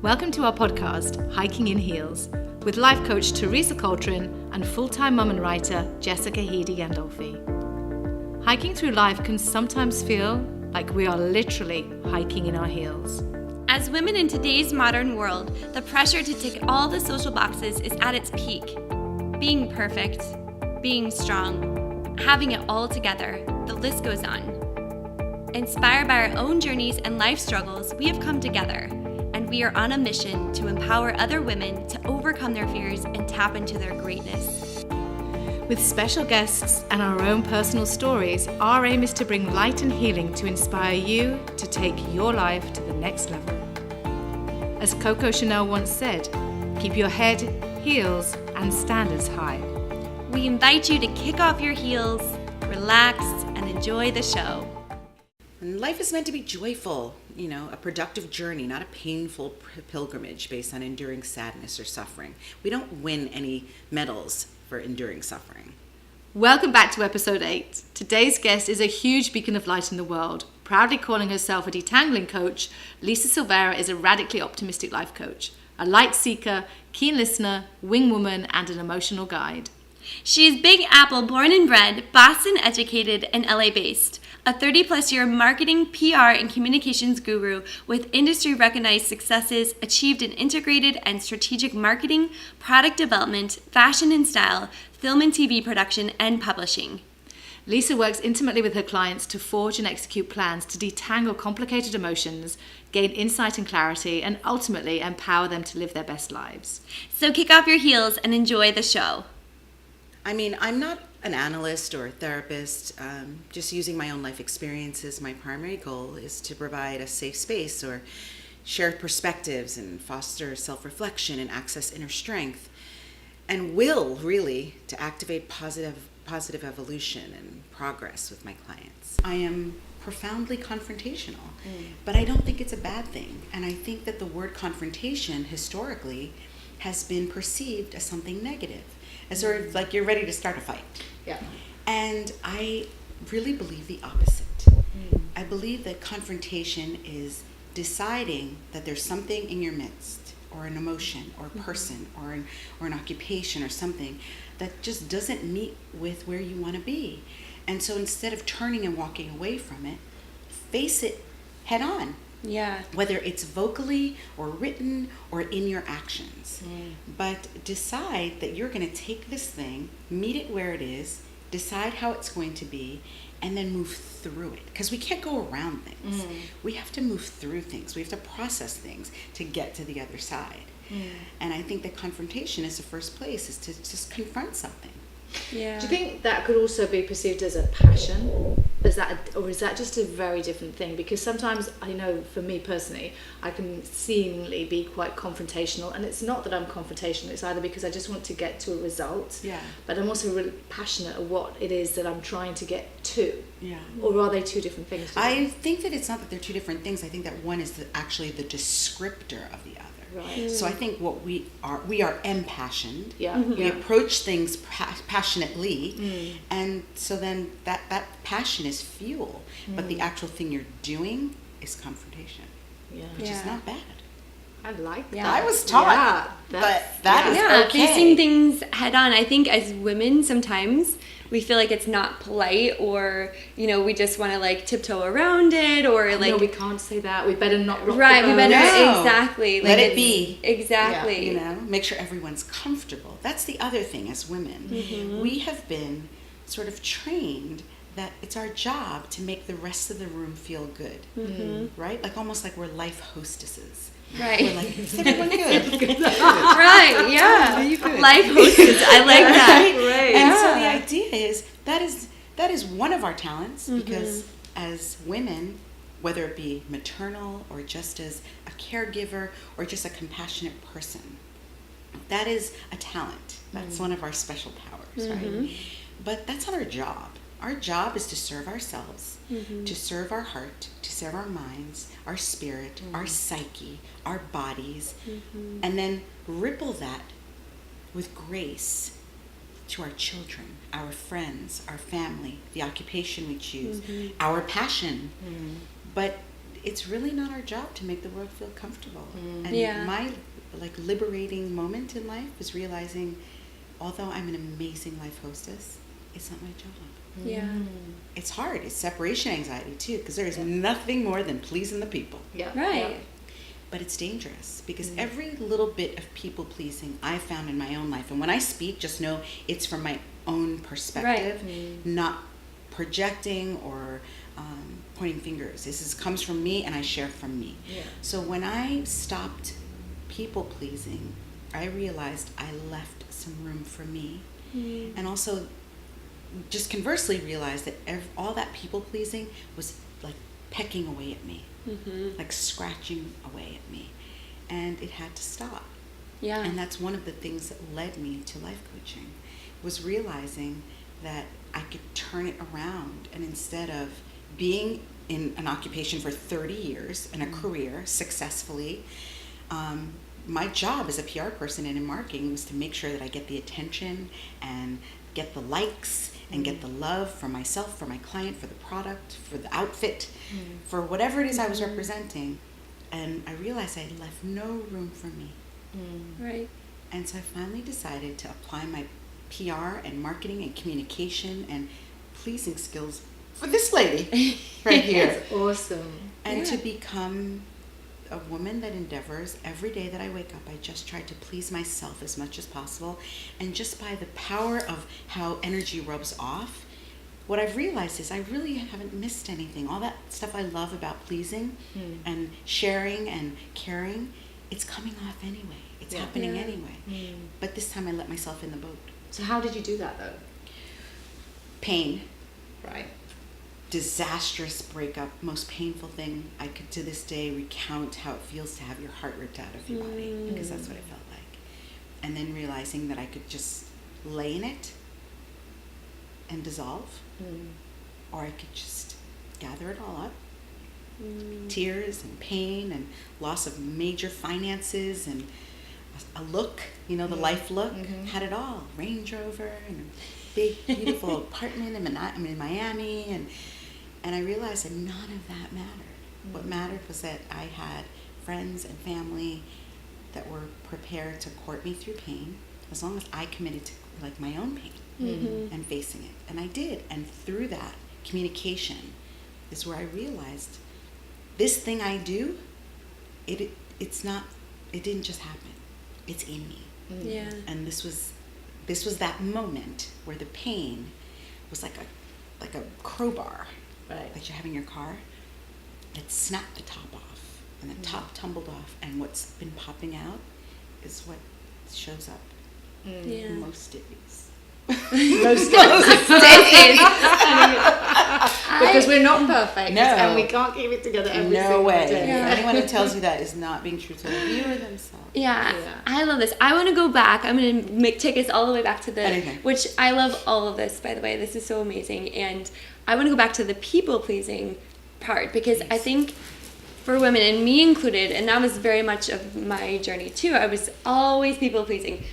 Welcome to our podcast, Hiking in Heels, with life coach Teresa Coltrane and full-time mum and writer Jessica Heedy Gandolfi. Hiking through life can sometimes feel like we are literally hiking in our heels. As women in today's modern world, the pressure to tick all the social boxes is at its peak. Being perfect, being strong, having it all together, the list goes on. Inspired by our own journeys and life struggles, we have come together, and we are on a mission to empower other women to overcome their fears and tap into their greatness. With special guests and our own personal stories, our aim is to bring light and healing to inspire you to take your life to the next level. As Coco Chanel once said, keep your head, heels, and standards high. We invite you to kick off your heels, relax, and enjoy the show. And life is meant to be joyful, a productive journey, not a painful pilgrimage based on enduring sadness or suffering. We don't win any medals for enduring suffering. Welcome back to episode 8. Today's guest is a huge beacon of light in the world. Proudly calling herself a detangling coach, Lisa Silvera is a radically optimistic life coach, a light seeker, keen listener, wing woman, and an emotional guide. She is Big Apple born and bred, Boston educated, and LA based. A 30-plus year marketing, PR, and communications guru with industry-recognized successes achieved in integrated and strategic marketing, product development, fashion and style, film and TV production, and publishing. Lisa works intimately with her clients to forge and execute plans to detangle complicated emotions, gain insight and clarity, and ultimately empower them to live their best lives. So kick off your heels and enjoy the show. I'm not an analyst or a therapist. Just using my own life experiences, my primary goal is to provide a safe space or share perspectives and foster self-reflection and access inner strength, and will really to activate positive evolution and progress with my clients. I am profoundly confrontational, but I don't think it's a bad thing. And I think that the word confrontation historically has been perceived as something negative, as sort of like you're ready to start a fight. Yeah. And I really believe the opposite. I believe that confrontation is deciding that there's something in your midst, or an emotion, or a person, or an occupation, or something that just doesn't meet with where you want to be. And so instead of turning and walking away from it, face it head on. Yeah. Whether it's vocally or written or in your actions. But decide that you're going to take this thing, meet it where it is, decide how it's going to be, and then move through it. Because we can't go around things. We have to move through things. We have to process things to get to the other side. And I think that confrontation is the first place, is to just confront something. Yeah. Do you think that could also be perceived as a passion? Or is that just a very different thing? Because sometimes, I know for me personally, I can seemingly be quite confrontational, and it's not that I'm confrontational, it's either because I just want to get to a result, but I'm also really passionate at what it is that I'm trying to get to. Yeah. Or are they two different things? I think that it's not that they're two different things. I think that one is actually the descriptor of the other. Right. So I think what we are impassioned. Yeah. We approach things passionately, and so then that passion is fuel, but the actual thing you're doing is confrontation, which is not bad. I like that. Yeah. I was taught, but that is okay. Facing things head on. I think as women sometimes we feel like it's not polite, or we just want to tiptoe around it, or no, we can't say that. We better not rock right. the boat. We better No. exactly Let it be. Exactly. Make sure everyone's comfortable. That's the other thing as women. We have been sort of trained that it's our job to make the rest of the room feel good, right? Almost like we're life hostesses. Right. We're like, is everyone good? Right, yeah. Are you good? Life hostess. I like that. Right. And so the idea is that is one of our talents, because as women, whether it be maternal or just as a caregiver or just a compassionate person, that is a talent. That's one of our special powers, right? But that's not our job. Our job is to serve ourselves, to serve our heart, to serve our minds, our spirit, our psyche, our bodies, and then ripple that with grace to our children, our friends, our family, the occupation we choose, our passion. But it's really not our job to make the world feel comfortable. And Yeah. my liberating moment in life was realizing, although I'm an amazing life hostess, it's not my job. Yeah. It's hard. It's separation anxiety too, because there is nothing more than pleasing the people. Yeah. Right. Yeah. But it's dangerous because every little bit of people pleasing I found in my own life, and when I speak, just know it's from my own perspective, not projecting or pointing fingers. Comes from me, and I share from me. Yeah. So when I stopped people pleasing, I realized I left some room for me, and also just conversely realized that all that people pleasing was like pecking away at me, like scratching away at me, and it had to stop. Yeah. And that's one of the things that led me to life coaching, was realizing that I could turn it around, and instead of being in an occupation for 30 years in a career successfully, my job as a PR person and in marketing was to make sure that I get the attention and get the likes and get the love for myself, for my client, for the product, for the outfit, for whatever it is I was representing. And I realized I had left no room for me. Right. And so I finally decided to apply my PR and marketing and communication and pleasing skills for this lady right here. That's awesome. And to become a woman that endeavors every day that I wake up, I just try to please myself as much as possible. And just by the power of how energy rubs off, what I've realized is I really haven't missed anything. All that stuff I love about pleasing and sharing and caring, it's coming off anyway. It's happening anyway. But this time I let myself in the boat. So how did you do that though? Pain. Right. Disastrous breakup, most painful thing. I could to this day recount how it feels to have your heart ripped out of your body, because that's what it felt like. And then realizing that I could just lay in it and dissolve, or I could just gather it all up. Tears and pain and loss of major finances and a look, the life look, had it all. Range Rover and a big, beautiful apartment in Miami, and I realized that none of that mattered. What mattered was that I had friends and family that were prepared to court me through pain, as long as I committed to my own pain and facing it. And I did. And through that communication is where I realized this thing I do, it didn't just happen. It's in me. Yeah. And this was that moment where the pain was like a crowbar that you have in your car that snapped the top off, and the top tumbled off, and what's been popping out is what shows up most days. Most days. Because we're not perfect, and we can't keep it together every single day. Yeah. Anyone who tells you that is not being truthful to you or themselves. Yeah, I love this. I want to go back. I'm going to take us all the way back to which I love all of this, by the way. This is so amazing. And I want to go back to the people-pleasing part, because I think for women, and me included, and that was very much of my journey too, I was always people-pleasing,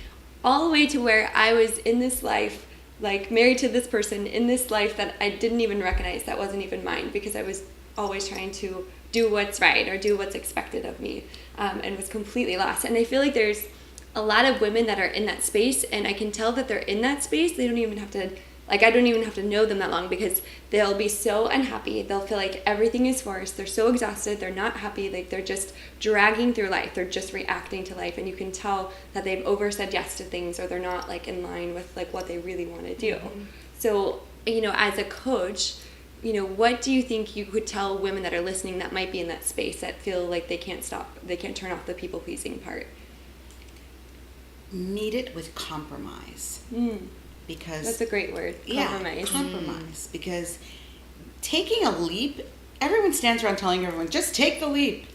all the way to where I was in this life, like married to this person in this life that I didn't even recognize, that wasn't even mine, because I was always trying to do what's right or do what's expected of me, and was completely lost. And I feel like there's a lot of women that are in that space, and I can tell that they're in that space. They don't even have to, I don't even have to know them that long, because they'll be so unhappy. They'll feel like everything is forced. They're so exhausted. They're not happy. They're just dragging through life. They're just reacting to life. And you can tell that they've said yes to things, or they're not in line with what they really want to do. So, as a coach, what do you think you could tell women that are listening that might be in that space, that feel like they can't turn off the people-pleasing part? Meet it with compromise. Because that's a great word. Compromise. Yeah, compromise. Because taking a leap, everyone stands around telling everyone, just take the leap.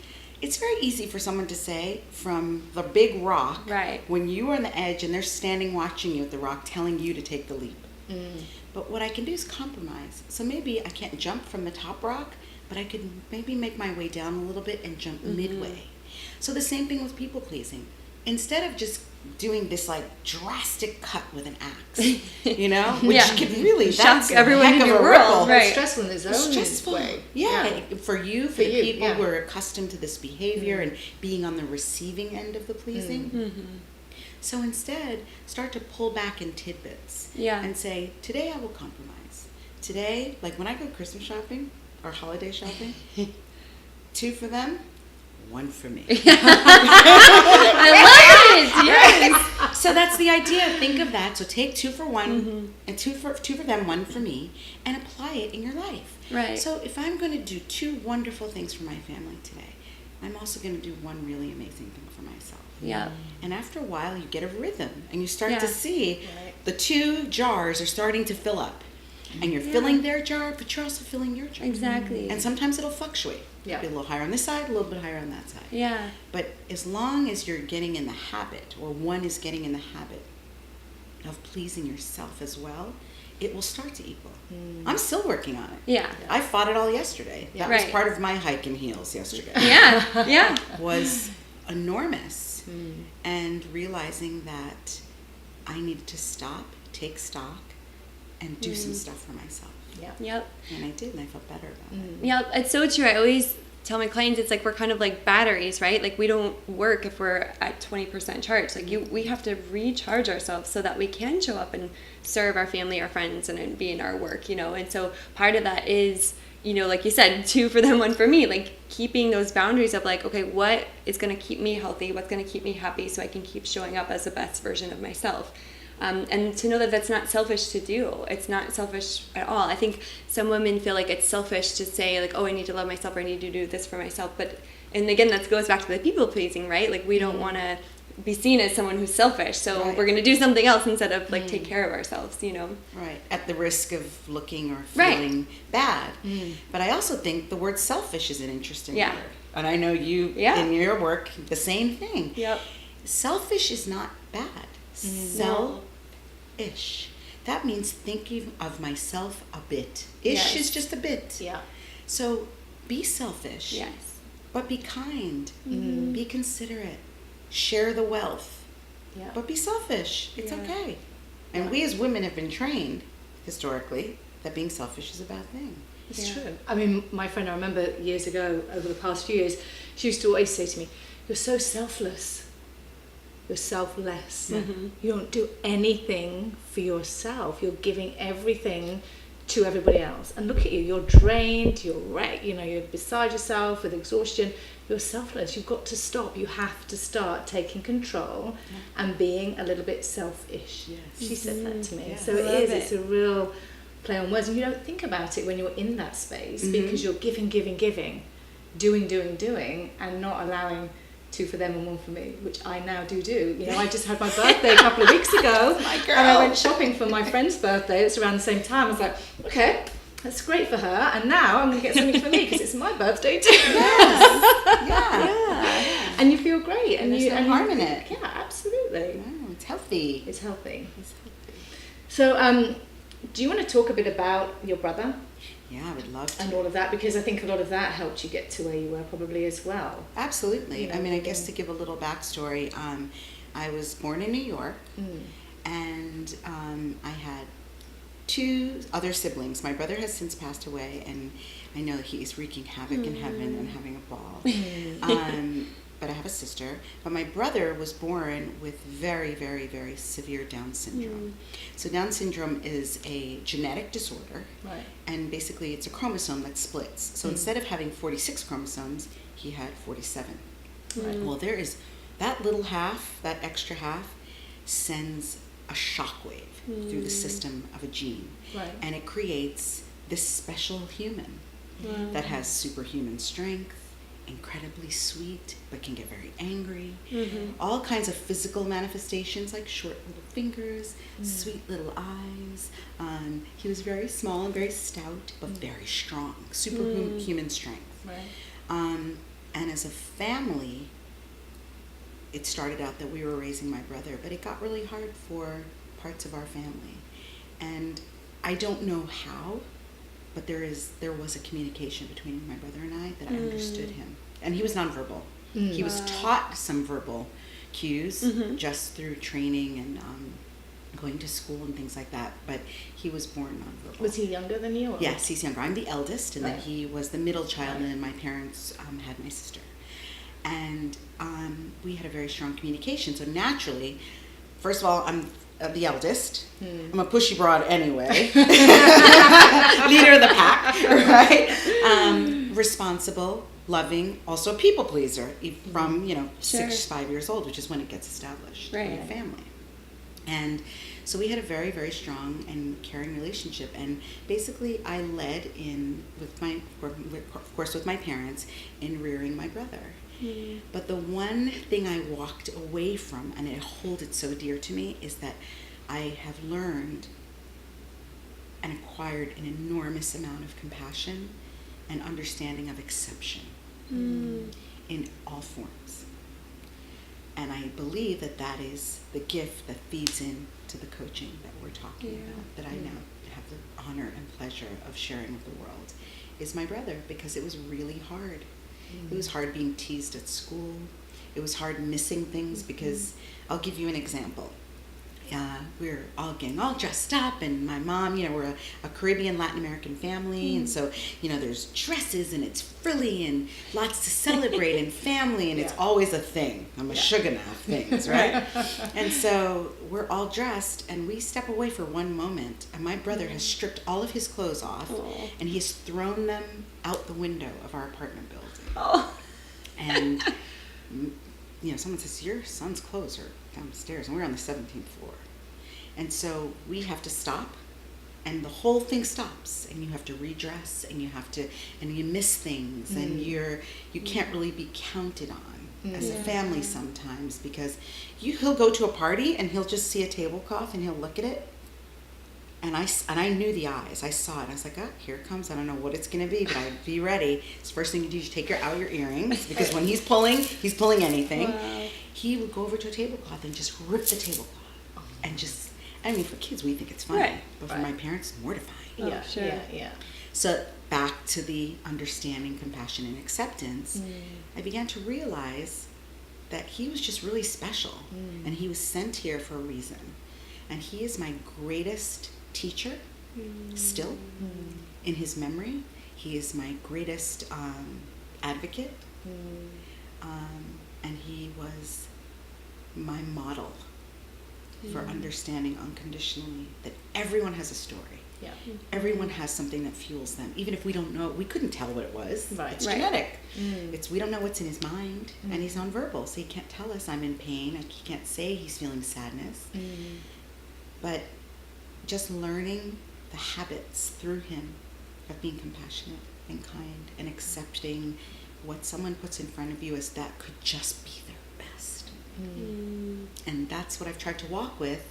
It's very easy for someone to say from the big rock, when you are on the edge and they're standing watching you at the rock telling you to take the leap. But what I can do is compromise. So maybe I can't jump from the top rock, but I could maybe make my way down a little bit and jump midway. So the same thing with people pleasing. instead of just doing this like drastic cut with an axe, you know, which can really shock that's everyone a heck in of your a world, ripple. right? It's stressful in its own Stressful. way. Yeah. For you, for the you, people yeah. who are accustomed to this behavior and being on the receiving end of the pleasing. So instead, start to pull back in tidbits and say, today I will compromise. Today, like when I go Christmas shopping or holiday shopping, 2 for them, 1 for me. I love it. Yes. So that's the idea. Think of that. So take 2 for 1 and 2 for them, 1 for me, and apply it in your life. Right. So if I'm going to do 2 wonderful things for my family today, I'm also going to do 1 really amazing thing for myself. Yeah. And after a while, you get a rhythm, and you start Yeah. to see the 2 jars are starting to fill up. And you're filling their jar, but you're also filling your jar. Exactly. And sometimes it'll fluctuate. Yeah. It'll be a little higher on this side, a little bit higher on that side. Yeah. But as long as you're getting in the habit, or one is getting in the habit of pleasing yourself as well, it will start to equal. I'm still working on it. Yeah. I fought it all yesterday. That was Right. part of my hike in heels yesterday. Yeah. Yeah. Was enormous. And realizing that I needed to stop, take stock, and do some stuff for myself. Yeah. Yep. And I did, and I felt better about it. Yeah, it's so true. I always tell my clients it's like we're kind of like batteries, right? Like we don't work if we're at 20% charge. Like we have to recharge ourselves so that we can show up and serve our family, our friends, and be in our work, you know. And so part of that is, you know, like you said, 2 for them, 1 for me. Like keeping those boundaries of like, okay, what is going to keep me healthy? What's going to keep me happy so I can keep showing up as the best version of myself? And to know that that's not selfish to do. It's not selfish at all. I think some women feel like it's selfish to say like, oh, I need to love myself or I need to do this for myself. But, and again, that goes back to the people pleasing, right? Like we don't want to be seen as someone who's selfish. So we're going to do something else instead of like take care of ourselves, you know? Right. At the risk of looking or feeling bad. But I also think the word selfish is an interesting word. And I know you, in your work, the same thing. Yep. Selfish is not bad. Selfish. That means thinking of myself a bit. Ish is just a bit. Yeah. So be selfish. Yes. But be kind. Be considerate. Share the wealth. Yeah. But be selfish. It's okay. And we as women have been trained, historically, that being selfish is a bad thing. It's true. I mean, my friend, I remember years ago, over the past few years, she used to always say to me, "You're so selfless. You're selfless. You don't do anything for yourself. You're giving everything to everybody else. And look at you. You're drained. You're wrecked. You know, you're beside yourself with exhaustion. You're selfless. You've got to stop. You have to start taking control and being a little bit selfish." She said that to me. So it's a real play on words. And you don't think about it when you're in that space because you're giving, doing, and not allowing 2 for them and 1 for me, which I now do. You know, I just had my birthday a couple of weeks ago, and I went shopping for my friend's birthday. It's around the same time. I was like, okay, that's great for her, and now I'm going to get something for me because it's my birthday too. Yeah. And you feel great, and there's you no harm in it. Yeah, absolutely. Oh, it's healthy. It's healthy. So, do you want to talk a bit about your brother? Yeah, I would love to. And all of that, because I think a lot of that helped you get to where you were probably as well. Absolutely. You know, I mean, I guess to give a little backstory, I was born in New York, and I had 2 other siblings. My brother has since passed away, and I know he's wreaking havoc in heaven and having a ball. But I have a sister. But my brother was born with very, very, very severe Down syndrome. So Down syndrome is a genetic disorder. Right. And basically it's a chromosome that splits. So instead of having 46 chromosomes, he had 47. Right. Well, there is that little half, that extra half, sends a shockwave through the system of a gene. Right. And it creates this special human that has superhuman strength, incredibly sweet, but can get very angry. All kinds of physical manifestations like short little fingers, sweet little eyes. He was very small and very stout, but very strong, superhuman strength. Right. And as a family, it started out that we were raising my brother, but it got really hard for parts of our family. And I don't know how, but there was a communication between my brother and I that I understood him. And he was nonverbal. He was taught some verbal cues just through training and going to school and things like that, but he was born nonverbal. Was he younger than you? Or? Yes, he's younger. I'm the eldest, and then Right. he was the middle child, and then my parents had my sister. And we had a very strong communication, so naturally, first of all, I'm the eldest. I'm a pushy broad anyway. Leader of the pack, right? Responsible, loving, also a people pleaser from, 5 years old, which is when it gets established in a family. And so we had a very, very strong and caring relationship. And basically I led with my parents in rearing my brother. But the one thing I walked away from, and it holds it so dear to me, is that I have learned and acquired an enormous amount of compassion and understanding of exception in all forms. And I believe that that is the gift that feeds into the coaching that we're talking about, that I now have the honor and pleasure of sharing with the world, is my brother, because it was really hard. It was hard being teased at school. It was hard missing things because, I'll give you an example. We're all getting all dressed up, and my mom, we're a Caribbean Latin American family, and so, there's dresses, and it's frilly, and lots to celebrate, and family, and it's always a thing. I'm a sugar now things, right? And so we're all dressed, and we step away for one moment, and my brother has stripped all of his clothes off, and he's thrown them out the window of our apartment building. And someone says, your son's clothes are downstairs, and we're on the 17th floor. And so we have to stop, and the whole thing stops, and you have to redress, and you miss things, and you can't really be counted on as a family sometimes, because he'll go to a party and he'll just see a tablecloth and he'll look at it. And I knew the eyes. I saw it. I was like, here it comes. I don't know what it's going to be, but I'd be ready. It's the first thing you do is you take out your earrings, because when he's pulling anything. Wow. He would go over to a tablecloth and just rip the tablecloth. And for kids, we think it's funny. Right. But for my parents, it's mortifying. Yeah, sure. Yeah. So back to the understanding, compassion, and acceptance, I began to realize that he was just really special. And he was sent here for a reason. And he is my greatest teacher still in his memory. He is my greatest advocate, and he was my model for understanding unconditionally that everyone has a story. Yeah. Everyone has something that fuels them, even if we don't know. We couldn't tell what it was. Right. It's genetic. We don't know what's in his mind, and he's nonverbal, so he can't tell us I'm in pain. He can't say he's feeling sadness. But just learning the habits through him of being compassionate and kind and accepting what someone puts in front of you as that could just be their best. And that's what I've tried to walk with,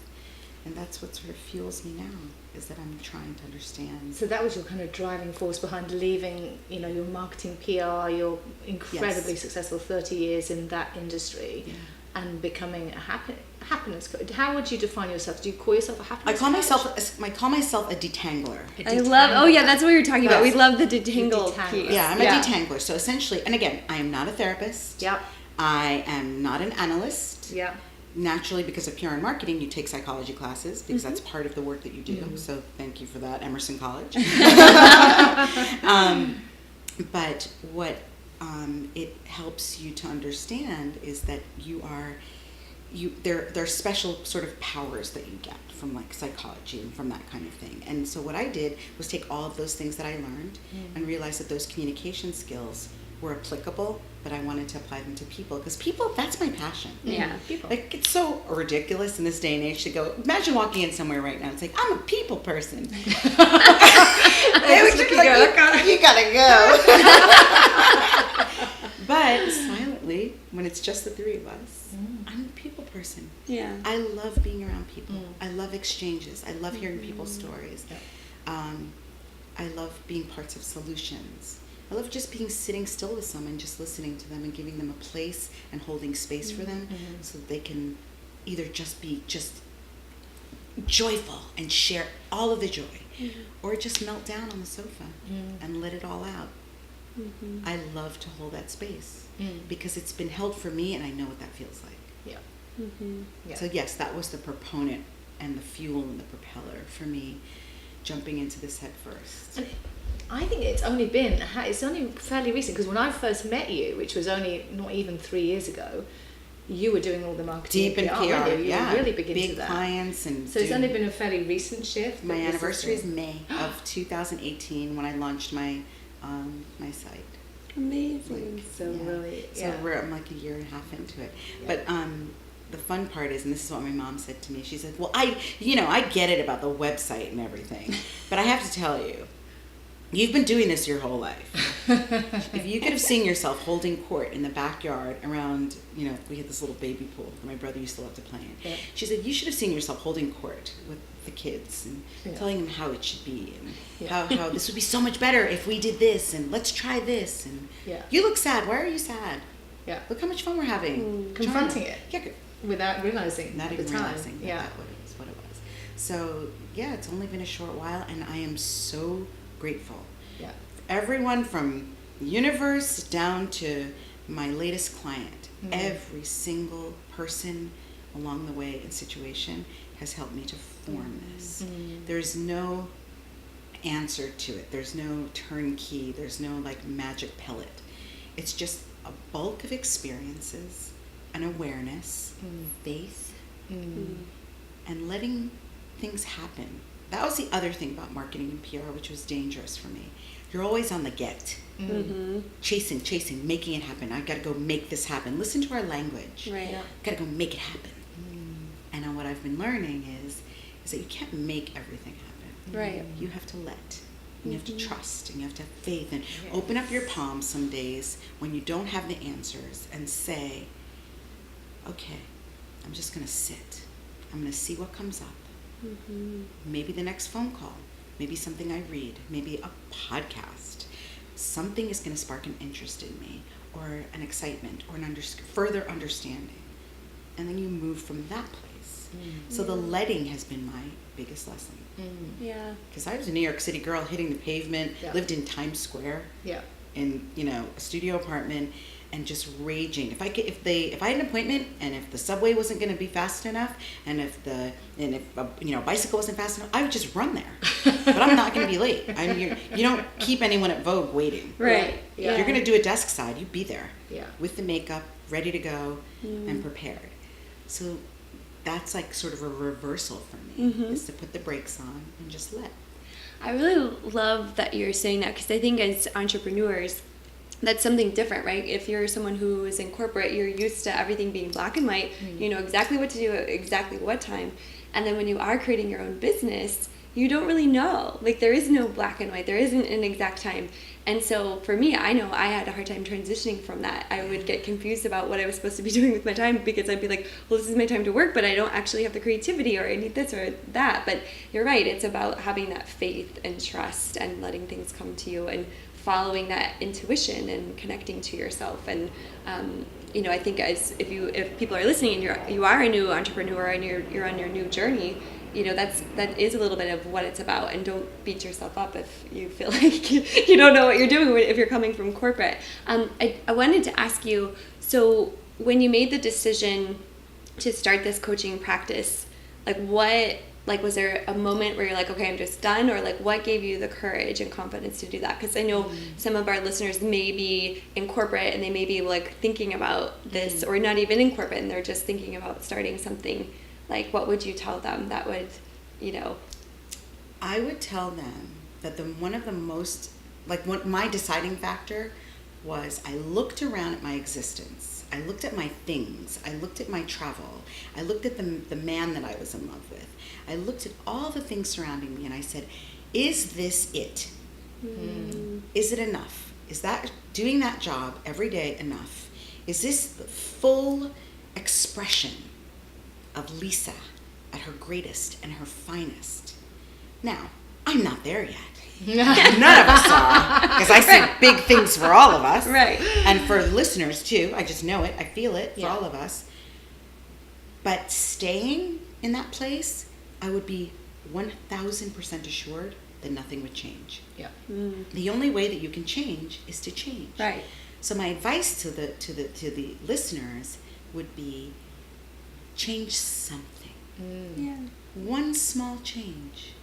and that's what sort of fuels me now, is that I'm trying to understand. So that was your kind of driving force behind leaving, your marketing PR, your incredibly successful 30 years in that industry, and becoming a happiness coach. How would you define yourself? Do you call yourself a happiness coach? I call myself a detangler. I love, that's what we were talking about. We love the detangle piece. Yeah, I'm a detangler. So essentially, and again, I am not a therapist. Yeah. I am not an analyst. Yeah. Naturally, because of PR and marketing, you take psychology classes, because that's part of the work that you do. So thank you for that, Emerson College. But what it helps you to understand is that there are special sort of powers that you get from like psychology and from that kind of thing. And so what I did was take all of those things that I learned and realize that those communication skills were applicable, but I wanted to apply them to people, because people, that's my passion. Yeah, people. Like, it's so ridiculous in this day and age to go, imagine walking in somewhere right now and it's like, I'm a people person. You gotta go. But silently, when it's just the three of us, I'm a people person. Yeah. I love being around people. I love exchanges. I love hearing people's stories. I love being parts of solutions. I love just sitting still with someone, just listening to them and giving them a place and holding space for them, so that they can either just be joyful and share all of the joy, or just melt down on the sofa and let it all out. I love to hold that space because it's been held for me, and I know what that feels like. Yeah. Yeah. So yes, that was the proponent and the fuel and the propeller for me jumping into this head first. And I think it's only fairly recent, because when I first met you, which was only not even 3 years ago, you were doing all the marketing. Deep in PR, weren't you? You yeah. were really big into Big that. clients. And so it's only been a fairly recent shift. my anniversary is May of 2018 when I launched my site. Amazing. So really, So I'm like a year and a half into it. Yeah. But the fun part is, and this is what my mom said to me, she said, well, I get it about the website and everything, but I have to tell you, you've been doing this your whole life. If you could have seen yourself holding court in the backyard around, we had this little baby pool that my brother used to love to play in. Yeah. She said, you should have seen yourself holding court with the kids and telling them how it should be and how this would be so much better if we did this and let's try this. And you look sad. Why are you sad? Yeah. Look how much fun we're having. Confronting it. Yeah. Without realizing Not at the even time. realizing that was what it was. So, yeah, it's only been a short while, and I am so grateful. Yeah. Everyone from universe down to my latest client, every single person along the way and situation has helped me to form this. There's no answer to it. There's no turnkey. There's no magic pellet. It's just a bulk of experiences, an awareness, faith, and letting things happen. That was the other thing about marketing and PR, which was dangerous for me. You're always on the get. Chasing, making it happen. I got to go make this happen. Listen to our language. Right. Yeah. Got to go make it happen. And what I've been learning is that you can't make everything happen. Right. You have to let. And you have to trust, and you have to have faith, and open up your palms some days when you don't have the answers and say, okay, I'm just going to sit. I'm going to see what comes up. Maybe the next phone call, maybe something I read, maybe a podcast. Something is going to spark an interest in me, or an excitement, or an further understanding. And then you move from that place. So the letting has been my biggest lesson. Yeah. Because I was a New York City girl hitting the pavement, lived in Times Square, in a studio apartment, and just raging. If I had an appointment, and if the subway wasn't going to be fast enough, and if a bicycle wasn't fast enough, I would just run there. But I'm not going to be late. You don't keep anyone at Vogue waiting. Right. Yeah. If you're going to do a desk side, you be there. Yeah. With the makeup, ready to go, and prepared. So that's sort of a reversal for me, is to put the brakes on and just let. I really love that you're saying that, because I think as entrepreneurs, that's something different, right? If you're someone who is in corporate, you're used to everything being black and white. You know exactly what to do at exactly what time. And then when you are creating your own business, you don't really know. There is no black and white. There isn't an exact time. And so for me, I know I had a hard time transitioning from that. I would get confused about what I was supposed to be doing with my time, because I'd be like, well, this is my time to work, but I don't actually have the creativity, or I need this or that. But you're right. It's about having that faith and trust and letting things come to you and following that intuition and connecting to yourself. And I think if people are listening and you are a new entrepreneur and you're on your new journey, that is a little bit of what it's about. And don't beat yourself up if you feel like you don't know what you're doing if you're coming from corporate. I wanted to ask you, so when you made the decision to start this coaching practice, was there a moment where you're like, okay, I'm just done? Or what gave you the courage and confidence to do that? Because I know some of our listeners may be in corporate and they may be thinking about this, or not even in corporate, and they're just thinking about starting something. What would you tell them that would, I would tell them that one of the most, my deciding factor was I looked around at my existence. I looked at my things. I looked at my travel. I looked at the man that I was in love with. I looked at all the things surrounding me, and I said, is this it? Is it enough? Is that doing that job every day enough? Is this the full expression of Lisa at her greatest and her finest? Now, I'm not there yet. None of us are, because I see big things for all of us, right? And for listeners too. I just know it. I feel it for all of us. But staying in that place, I would be 1,000% assured that nothing would change. Yeah. The only way that you can change is to change. Right. So my advice to the listeners would be, change something. Yeah. One small change.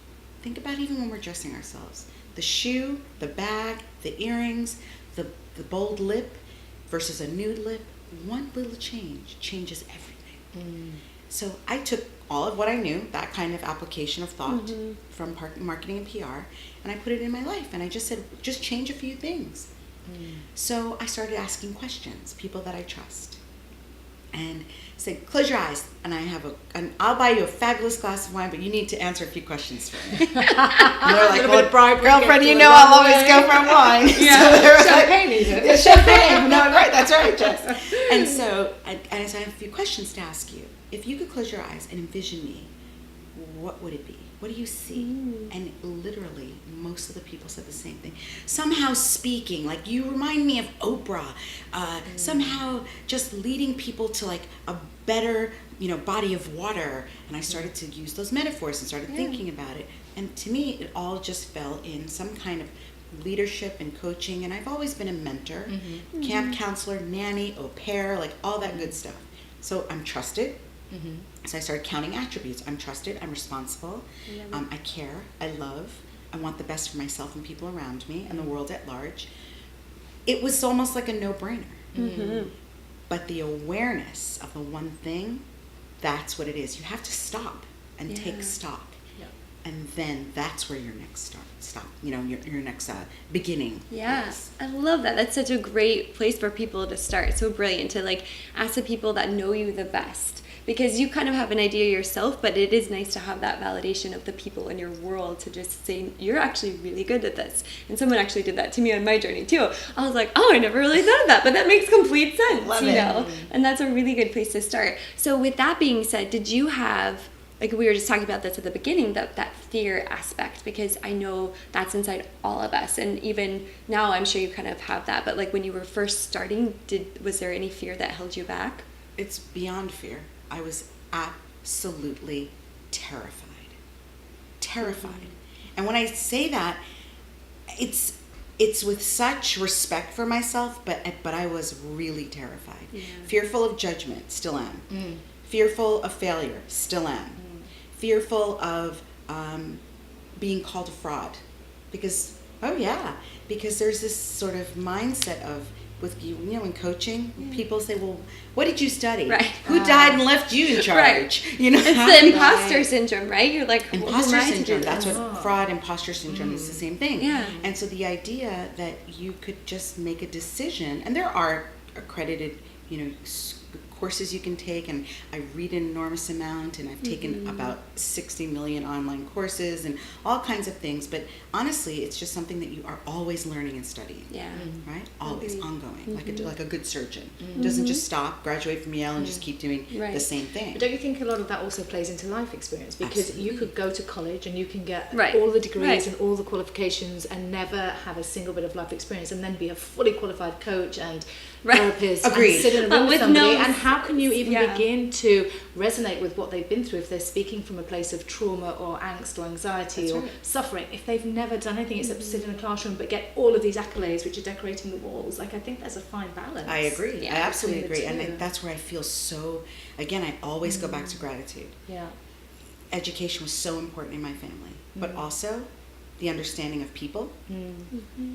Think about even when we're dressing ourselves. The shoe, the bag, the earrings, the bold lip versus a nude lip. One little change changes everything. So I took all of what I knew, that kind of application of thought from marketing and PR, and I put it in my life. And I just said, just change a few things. So I started asking questions, people that I trust, and said, close your eyes, and I'll buy you a fabulous glass of wine, but you need to answer a few questions for me. And they're like, well, girlfriend, you know I'll always go for wine. Yeah, so champagne even. It's champagne. No, right, that's right, Jess. And so I have a few questions to ask you. If you could close your eyes and envision me, what would it be? What do you see? And literally, most of the people said the same thing. Somehow speaking, like you remind me of Oprah. Somehow just leading people to like a better, body of water. And I started to use those metaphors and started thinking about it. And to me, it all just fell in some kind of leadership and coaching. And I've always been a mentor, camp counselor, nanny, au pair, like all that good stuff. So I'm trusted. So I started counting attributes. I'm trusted, I'm responsible, I care, I love, I want the best for myself and people around me and the world at large. It was almost like a no-brainer. But the awareness of the one thing, that's what it is. You have to stop and take stock. And then that's where your next stop, your next beginning. Yeah, is. I love that. That's such a great place for people to start. So brilliant to like ask the people that know you the best. Because you kind of have an idea yourself, but it is nice to have that validation of the people in your world to just say, you're actually really good at this. And someone actually did that to me on my journey too. I was like, oh, I never really thought of that, but that makes complete sense, Love you it. know? And that's a really good place to start. So with that being said, did you have, like we were just talking about this at the beginning, that fear aspect, because I know that's inside all of us. And even now, I'm sure you kind of have that. But like when you were first starting, was there any fear that held you back? It's beyond fear. I was absolutely terrified. And when I say that, it's with such respect for myself, but I was really terrified. Fearful of judgment, still am. Fearful of failure, still am. Fearful of being called a fraud, because there's this sort of mindset of, with in coaching, people say, well, what did you study? Right. Who died and left you in charge? Right. It's the imposter syndrome, right? You're like, imposter syndrome. That's what fraud, imposter syndrome is, the same thing. Yeah. And so the idea that you could just make a decision, and there are accredited, courses you can take, and I read an enormous amount, and I've taken about 60 million online courses and all kinds of things, but honestly, it's just something that you are always learning and studying. Right? Always, ongoing, like a good surgeon. Doesn't just stop, graduate from Yale, and just keep doing the same thing. But don't you think a lot of that also plays into life experience? Because you could go to college and you can get Right. all the degrees Right. and all the qualifications and never have a single bit of life experience, and then be a fully qualified coach and therapist Agreed. and sit in a room with With somebody. no- And how can you even Yeah. begin to resonate with what they've been through if they're speaking from a place of trauma or angst or anxiety That's or right. suffering, if they've never done anything except sit in a classroom but get all of these accolades which are decorating the walls? Like, I think there's a fine balance. I agree. Yeah, I absolutely between agree. the And two. that's where I feel so, again, I always go back to gratitude. Yeah. Education was so important in my family, but also the understanding of people,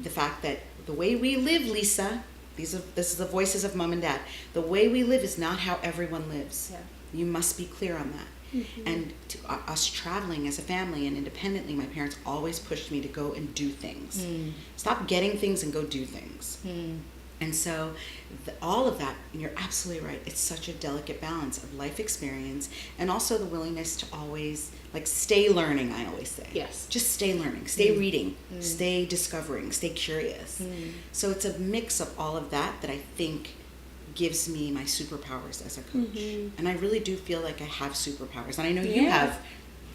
the fact that the way we live, Lisa, this is the voices of mom and dad, the way we live is not how everyone lives. Yeah. You must be clear on that. And to us traveling as a family and independently, my parents always pushed me to go and do things. Stop getting things and go do things. And so all of that, and you're absolutely right, it's such a delicate balance of life experience and also the willingness to always, like, stay learning, I always say. Yes. Just stay learning, stay reading, stay discovering, stay curious. So it's a mix of all of that I think gives me my superpowers as a coach. And I really do feel like I have superpowers. And I know you have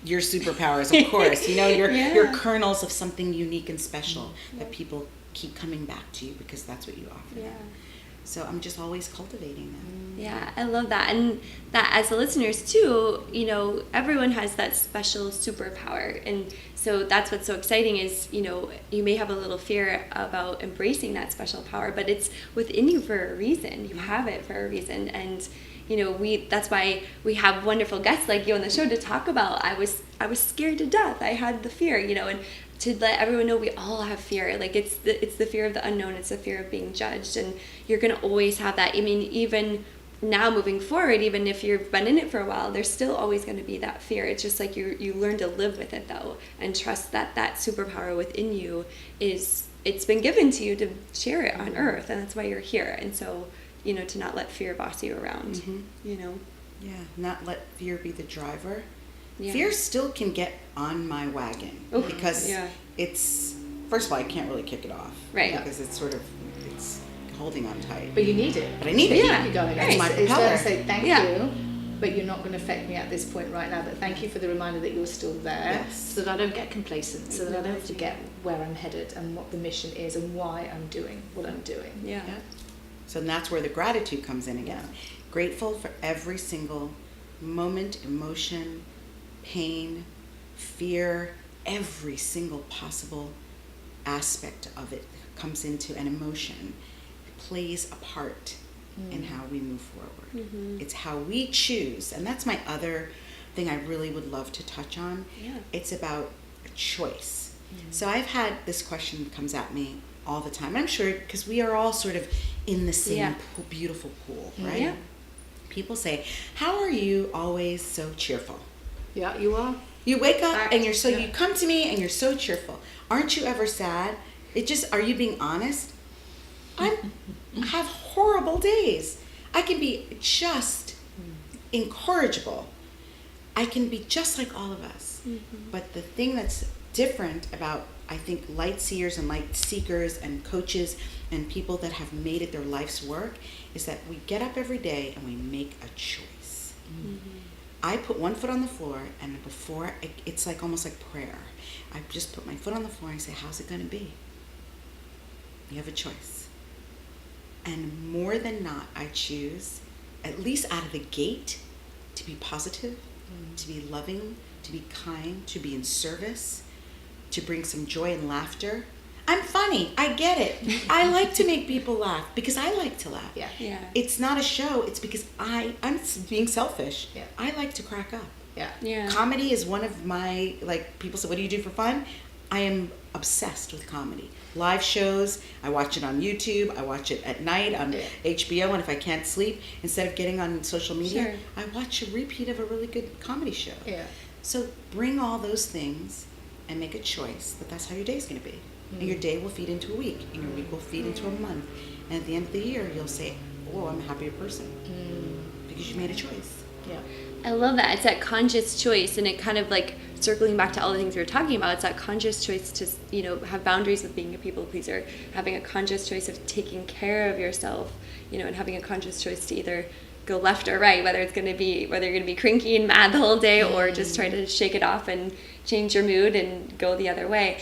your superpowers, of course. Your kernels of something unique and special that people keep coming back to you because that's what you offer. So I'm just always cultivating that. Yeah, I love that. And that as the listeners too, you know, everyone has that special superpower. And so that's what's so exciting is, you know, you may have a little fear about embracing that special power, but it's within you for a reason. You have it for a reason. And, you know, that's why we have wonderful guests like you on the show to talk about. I was scared to death. I had the fear, you know, and to let everyone know we all have fear. Like it's the fear of the unknown. It's the fear of being judged, and you're gonna always have that. I mean, even now moving forward, even if you've been in it for a while, there's still always going to be that fear. It's just like you learn to live with it though, and trust that superpower within you it's been given to you to share it on earth, and that's why you're here. And so, you know, to not let fear boss you around. You know, not let fear be the driver. Yeah. Fear still can get on my wagon because it's, first of all, I can't really kick it off, right? Because it's holding on tight. But you need it. But I need it. Yeah, you going. That's my It's propeller. going to say thank you, but you're not going to affect me at this point right now. But thank you for the reminder that you're still there, so that I don't get complacent, so that I don't forget where I'm headed and what the mission is and why I'm doing what I'm doing. Yeah. So that's where the gratitude comes in again. Grateful for every single moment, emotion, pain, fear, every single possible aspect of it comes into an emotion, plays a part in how we move forward. It's how we choose, and that's my other thing I really would love to touch on. It's about a choice. So I've had this question that comes at me all the time. I'm sure because we are all sort of in the same beautiful pool, right? People say, how are you always so cheerful? Yeah, you are. You wake up and you come to me and you're so cheerful. Aren't you ever sad? Are you being honest? I have horrible days. I can be just incorrigible. I can be just like all of us. But the thing that's different about, I think, light seers and light seekers and coaches and people that have made it their life's work is that we get up every day and we make a choice. I put one foot on the floor, and it's like almost like prayer. I just put my foot on the floor and I say, how's it going to be? You have a choice. And more than not, I choose, at least out of the gate, to be positive, to be loving, to be kind, to be in service, to bring some joy and laughter. I'm funny. I get it. I like to make people laugh because I like to laugh. Yeah. It's not a show. It's because I'm being selfish. Yeah. I like to crack up. Yeah. Comedy is one of my, like, people say, what do you do for fun? I am obsessed with comedy. Live shows, I watch it on YouTube, I watch it at night on HBO, and if I can't sleep, instead of getting on social media, I watch a repeat of a really good comedy show. So bring all those things and make a choice that's how your day's going to be. And your day will feed into a week, and your week will feed into a month. And at the end of the year, you'll say, oh, I'm a happier person. Because you made a choice. I love that. It's that conscious choice, and it kind of like circling back to all the things we were talking about. It's that conscious choice to, you know, have boundaries with being a people pleaser, having a conscious choice of taking care of yourself, you know, and having a conscious choice to either go left or right, whether you're going to be cranky and mad the whole day, or just try to shake it off and change your mood and go the other way.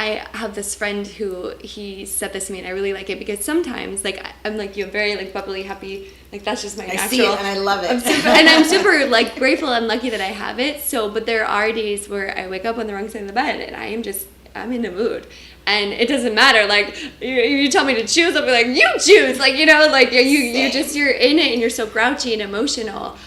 I have this friend who, he said this to me, and I really like it, because sometimes, like, I'm like you, I'm very, like, bubbly, happy, like, that's just my natural. I see it, and I love it. I'm super, like, grateful and lucky that I have it. So, but there are days where I wake up on the wrong side of the bed, and I'm in a mood. And it doesn't matter, like, you tell me to choose, I'll be like, you choose, like, you know, like, you're in it, and you're so grouchy and emotional.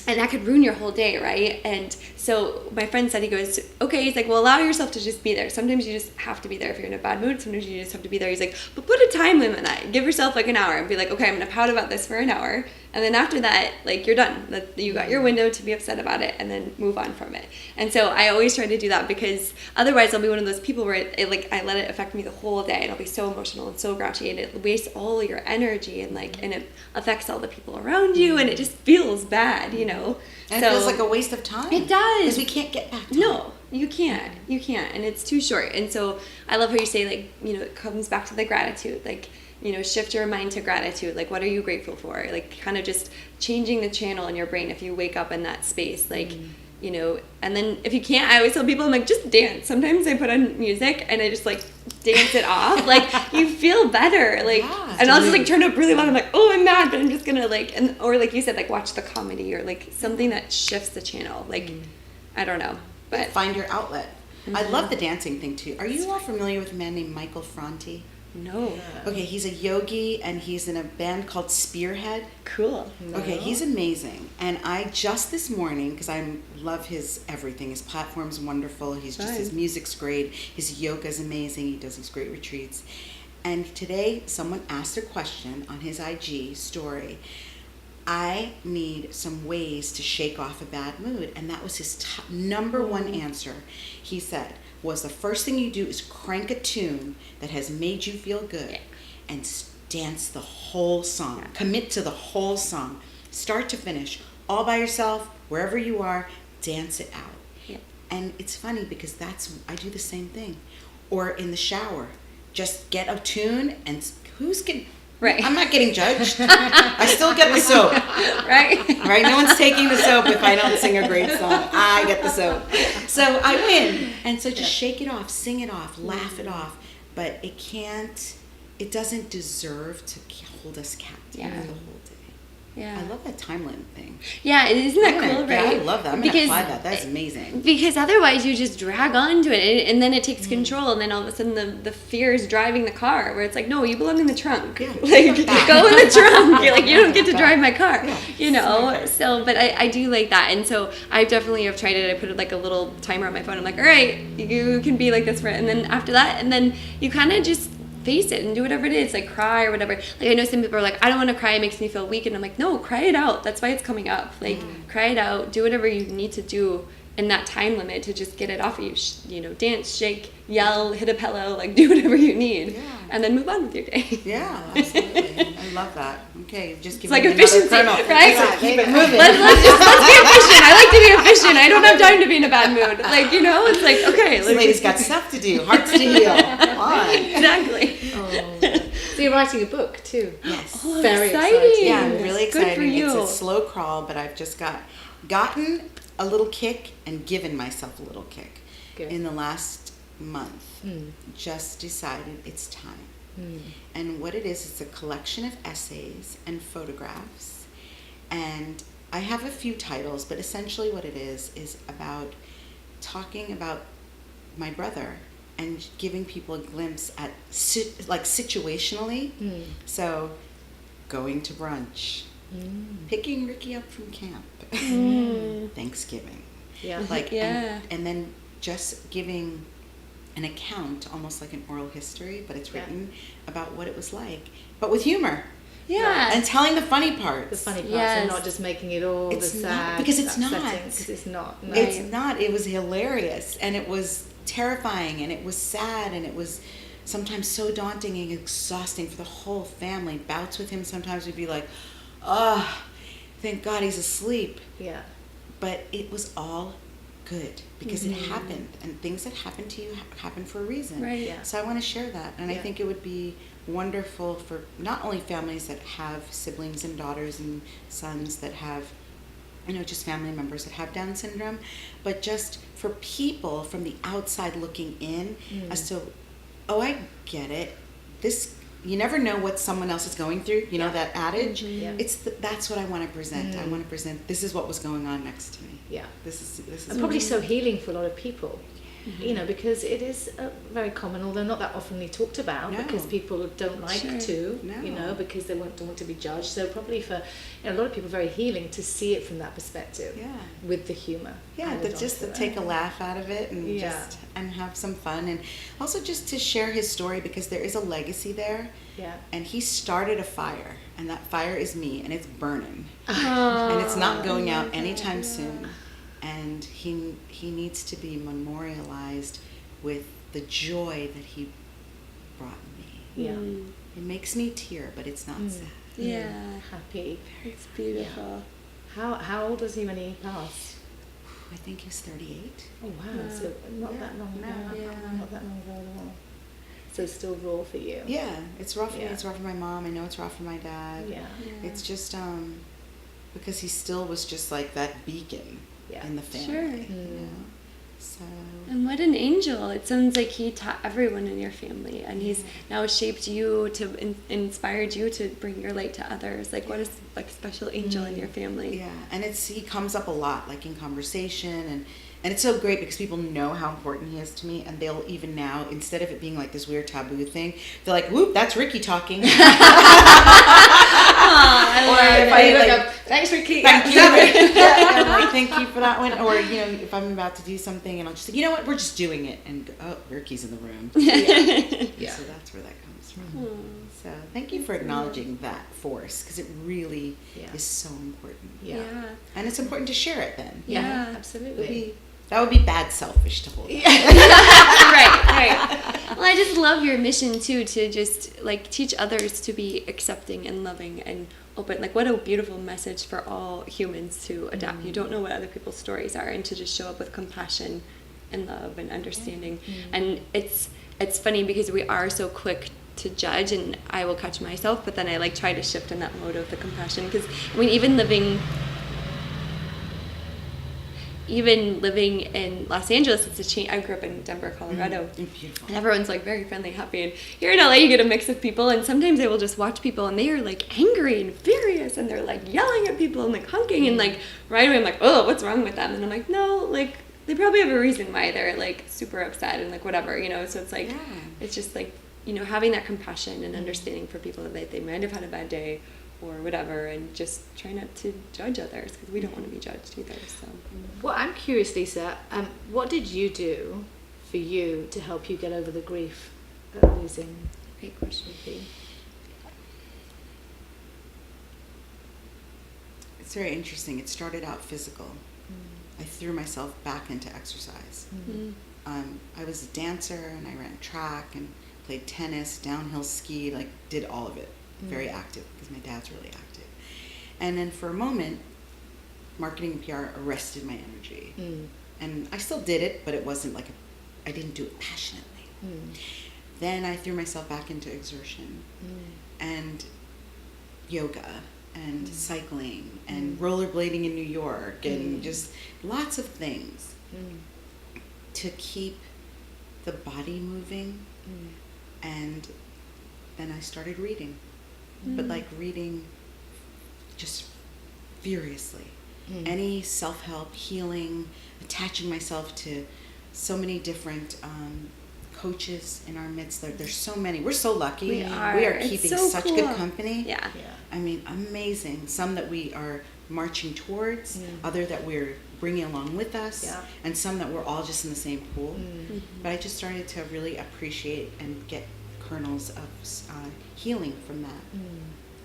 And that could ruin your whole day, right? And so my friend said, he goes, okay, he's like, well, allow yourself to just be there. Sometimes you just have to be there if you're in a bad mood. Sometimes you just have to be there. He's like, but put a time limit on that. Give yourself like an hour and be like, okay, I'm going to pout about this for an hour. And then after that, like, you're done. You got your window to be upset about it, and then move on from it. And so I always try to do that, because otherwise I'll be one of those people where I let it affect me the whole day, and I'll be so emotional and so grouchy, and it wastes all your energy, and it affects all the people around you, and it just feels bad, you know. And it feels like a waste of time. It does. Because we can't get back to No, you can't. You can't. And it's too short. And so I love how you say, like, you know, it comes back to the gratitude. Like, you know, shift your mind to gratitude. Like, what are you grateful for? Like, kind of just changing the channel in your brain if you wake up in that space. Like, you know, and then if you can't, I always tell people, I'm like, just dance. Sometimes I put on music and I just like dance it off. Like, you feel better. Like, and I'll just like turn up really loud. I'm like, oh, I'm mad, but I'm just gonna like, and or like you said, like watch the comedy or like something that shifts the channel. Like, I don't know, but find your outlet. I love the dancing thing too. Are you all familiar with a man named Michael Franti? no. Okay, he's a yogi and he's in a band called Spearhead. Cool. Okay, he's amazing. And I just this morning, because I love his everything, his platform's wonderful, his music's great, his yoga's amazing, he does these great retreats. And today someone asked a question on his IG story. I need some ways to shake off a bad mood. And that was his number one answer. He said, was the first thing you do is crank a tune that has made you feel good and dance the whole song. Commit to the whole song, start to finish, all by yourself, wherever you are, dance it out. Yeah. And it's funny because I do the same thing. Or in the shower, just get a tune and who's getting... Right. I'm not getting judged. I still get the soap. Right. Right? No one's taking the soap if I don't sing a great song. I get the soap. So I win. And so just shake it off, sing it off, laugh it off. But it doesn't deserve to hold us captive the whole day. Yeah. I love that timeline thing. Yeah, isn't that cool, right? Yeah, I love that. I'm going to apply that. That's amazing. Because otherwise you just drag on to it and then it takes control and then all of a sudden the fear is driving the car where it's like, no, you belong in the trunk. Yeah. Like, go in the trunk. You're like, you don't get to drive my car. Yeah. You know? So, but I do like that. And so I definitely have tried it. I put like a little timer on my phone. I'm like, all right, you can be like this for it. And then after that, and then you kind of just face it and do whatever it is, like cry or whatever. Like I know some people are like, I don't want to cry, it makes me feel weak, and I'm like, no, cry it out. That's why it's coming up. Like cry it out, do whatever you need to do in that time limit to just get it off of you. You know, dance, shake, yell, hit a pillow, like do whatever you need, and then move on with your day. Yeah, absolutely. I love that. Okay, just give it's like me efficiency, kernel. right? Yeah, keep it moving. Let's be efficient. I like to be efficient. I don't have time to be in a bad mood. Like, you know, it's like, okay. This lady's got stuff to do, hearts to heal. Come on. Exactly. So you're writing a book too? Yes. Oh, Very exciting. Yeah, I'm really excited. Good for you. It's a slow crawl, but I've just gotten a little kick and given myself a little kick. Good. In the last month. Just decided it's time. And what it is, it's a collection of essays and photographs. And I have a few titles, but essentially what it is about talking about my brother and giving people a glimpse at, like situationally. So, going to brunch, picking Ricky up from camp, Thanksgiving. Yeah. Like, and then just giving an account, almost like an oral history, but it's written about what it was like, but with humor. Yeah. And telling the funny parts. The funny parts, and not just making it all It's the not, sad. because it's not. Because it's not. No. It's not. It was hilarious, and it was terrifying, and it was sad, and it was sometimes so daunting and exhausting for the whole family. Bouts with him sometimes we'd be like, oh, thank God he's asleep. Yeah. But it was all good because it happened, and things that happen to you happen for a reason. Right. Yeah. So I want to share that, and I think it would be wonderful for not only families that have siblings and daughters and sons that have, you know, just family members that have Down syndrome, but just for people from the outside looking in as to, oh, I get it. This, you never know what someone else is going through. You know that adage. That's what I want to present. I want to present. This is what was going on next to me. Yeah. This is And probably so healing for a lot of people. You know, because it is very common, although not that oftenly talked about, because people don't like to, you know, because they don't want to be judged. So probably for a lot of people, very healing to see it from that perspective, with the humor. Yeah, but just to take a laugh out of it and just and have some fun, and also just to share his story because there is a legacy there. Yeah. And he started a fire, and that fire is me, and it's burning, and it's not going out anytime soon. And he needs to be memorialized with the joy that he brought me. Yeah. It makes me tear, but it's not sad. Yeah. Happy. It's beautiful. Yeah. How old was he when he passed? I think he's 38. Oh wow! So not that long ago. Not that long ago at all. So it's still raw for you. Yeah, it's raw for me. It's raw for my mom. I know it's raw for my dad. Yeah. It's just because he still was just like that beacon. Yeah. in the family. Sure. You know? So. And what an angel. It sounds like he taught everyone in your family, and he's now shaped you to inspired you to bring your light to others. Like, what a like special angel in your family. Yeah, and he comes up a lot, like in conversation, and it's so great because people know how important he is to me, and they'll even now, instead of it being like this weird taboo thing, they're like, "Whoop, that's Ricky talking." Or if I like, thanks, Ricky. thank you. Yeah, I'm like, thank you for that one. Or if I'm about to do something, and I'll just say, you know what, we're just doing it, and oh, Ricky's in the room. Yeah. So that's where that comes from. So thank you for acknowledging that force, because it really is so important. Yeah. And it's important to share it then. Yeah, absolutely. That would be bad selfish to hold. Right. Well, I just love your mission too, to just like teach others to be accepting and loving and open. Like, what a beautiful message for all humans to adapt. You don't know what other people's stories are, and to just show up with compassion and love and understanding. And it's funny because we are so quick to judge, and I will catch myself, but then I like try to shift in that mode of the compassion, because I mean, even living in Los Angeles, it's a change. I grew up in Denver, Colorado. Beautiful. And everyone's like very friendly, happy. And here in LA, you get a mix of people, and sometimes I will just watch people, and they are like angry and furious, and they're like yelling at people and like honking, and like right away I'm like, oh, what's wrong with them? And I'm like, no, like they probably have a reason why they're like super upset and like whatever, you know. So it's like, it's just like, you know, having that compassion and understanding for people that they might have had a bad day or whatever, and just try not to judge others, because we don't want to be judged either. So, Well, I'm curious, Lisa, what did you do for you to help you get over the grief of losing? great question. It's very interesting. It started out physical. I threw myself back into exercise. I was a dancer, and I ran track and played tennis, downhill skied, like did all of it. Very active, because my dad's really active. And then for a moment, marketing and PR arrested my energy. And I still did it, but it wasn't like I didn't do it passionately. Then I threw myself back into exertion and yoga and cycling and rollerblading in New York and just lots of things to keep the body moving. And then I started reading, but like reading just furiously. Any self-help, healing, attaching myself to so many different coaches in our midst. There's so many. We're so lucky. We are. We are It's keeping so such cool. good company. Yeah. I mean, amazing. Some that we are marching towards, other that we're bringing along with us, and some that we're all just in the same pool. But I just started to really appreciate and get kernels of healing from that.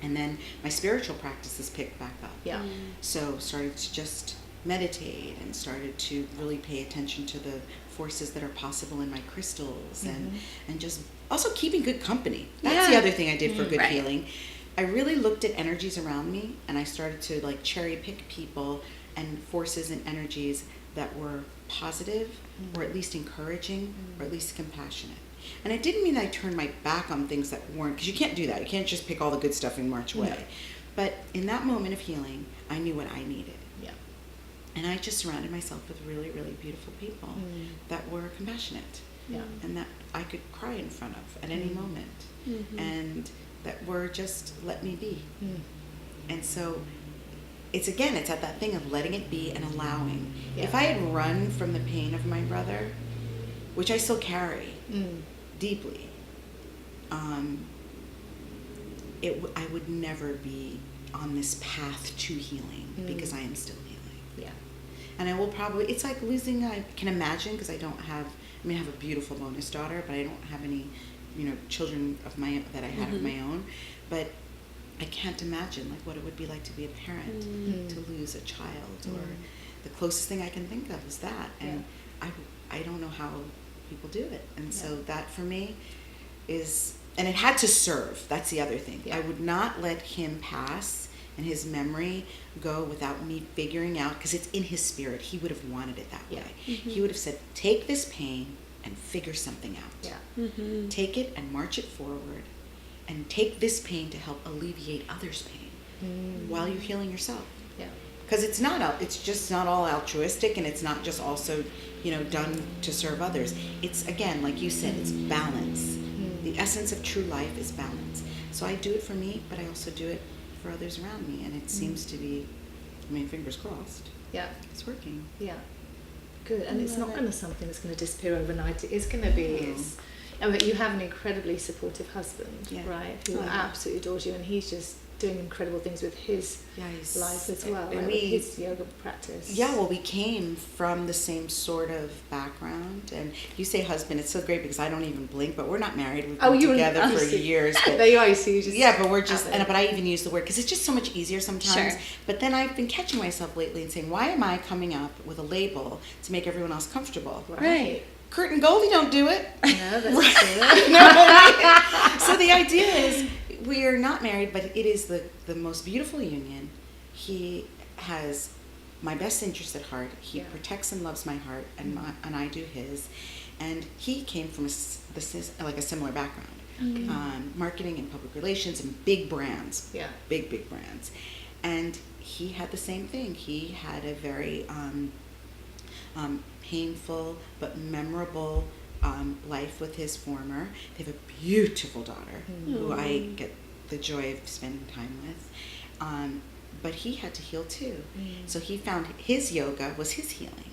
And then my spiritual practices picked back up. So started to just meditate and started to really pay attention to the forces that are possible in my crystals, and just also keeping good company. That's the other thing I did for good healing. I really looked at energies around me, and I started to like cherry pick people and forces and energies that were positive, or at least encouraging, or at least compassionate. And it didn't mean I turned my back on things that weren't, because you can't do that. You can't just pick all the good stuff and march away. But in that moment of healing, I knew what I needed. And I just surrounded myself with really, really beautiful people that were compassionate, and that I could cry in front of at any moment, and that were just let me be. And so it's at that thing of letting it be and allowing. If I had run from the pain of my brother, which I still carry deeply, I would never be on this path to healing, because I am still healing. And I will probably, it's like losing, I can imagine, because I have a beautiful bonus daughter, but I don't have any, children of my own that I had of my own. But I can't imagine like what it would be like to be a parent, to lose a child, or the closest thing I can think of is that. And I don't know how people do it. And so that for me is, and it had to serve. That's the other thing. I would not let him pass and his memory go without me figuring out, because it's in his spirit. He would have wanted it that way. He would have said, take this pain and figure something out. Take it and march it forward, and take this pain to help alleviate others' pain while you're healing yourself. because it's just not all altruistic, and it's not just also, done to serve others. It's, again, like you said, it's balance. The essence of true life is balance. So I do it for me, but I also do it for others around me, and it seems to be, fingers crossed. Yeah. It's working. Yeah. Good. And it's not going to something that's going to disappear overnight. It is going to be. But you have an incredibly supportive husband, right? Who absolutely adores you, and he's just doing incredible things with his life as well, and with his yoga practice. Yeah, well, we came from the same sort of background, and you say husband, it's so great because I don't even blink, but we're not married. We've been together for years. But there you are, so you just... Yeah, but we're just, but I even use the word because it's just so much easier sometimes. Sure. But then I've been catching myself lately and saying, why am I coming up with a label to make everyone else comfortable? Right. Kurt and Goldie don't do it. No, that's true. So the idea is, we are not married, but it is the most beautiful union. He has my best interest at heart. He protects and loves my heart, and I do his. And he came from a similar background, marketing and public relations and big brands, big brands. And he had the same thing. He had a very painful but memorable life with his former. They have a beautiful daughter who I get the joy of spending time with. But he had to heal too. So he found his yoga was his healing.